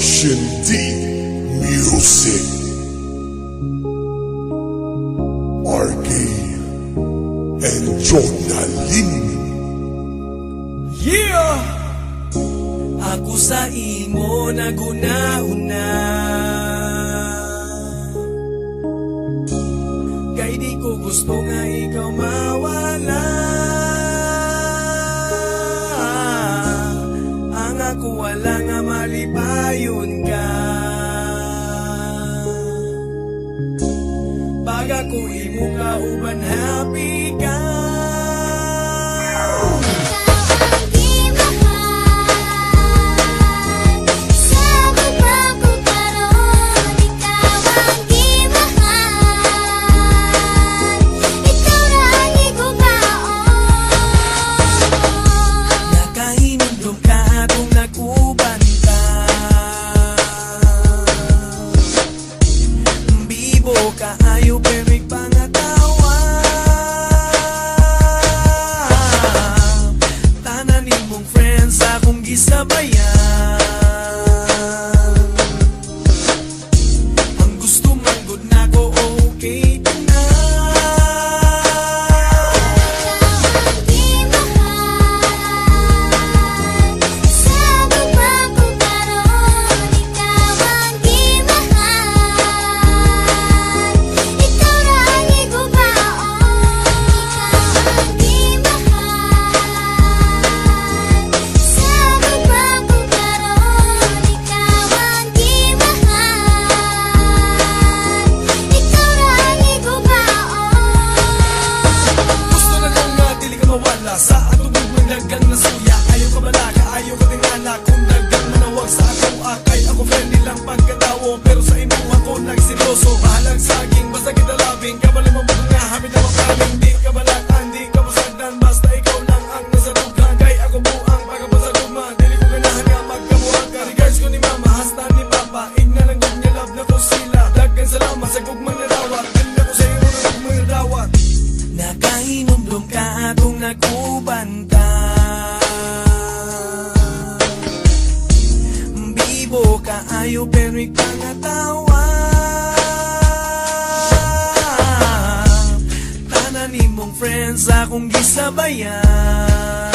Production D Music RK and Jonalyn. Yeah! Ako sa imo naguna-una, kay di ko gusto nga ikaw mawala. Ang ako wala nga malipayon ka. Pag ako imo ka uban happy ka. Kaayo pero pangatawa, tanan nimong friends akong gisabayan. Ang gusto manggod na ko okay ka na. Sa atong mong dagang na suya, ayaw ka malaka, ayaw ka tingala. Kung dagang manawag sa atong akay, ako friendly lang pagkatawo, pero sa imo ako nagsiloso. Mahalang saging, basta kita labing, kabalim mo nga hamid na makaling. Di ka balatan, di ka masagdan, basta ikaw lang ang nasa tugan. Kay ako buang pagkapasaguma, dili ko ganahan nga magkabuang ka. Regards ko ni mama, hasta ni papa, igna lang gud niya love na ko sila. Dagan salamat sa gugmang narawat, dili ako sa iyo na gugmang narawat. Nakainomdom ka atong nagubanta, bibo ka ayo pero ikangatawa. Tanan nimong friends akong gisabayan.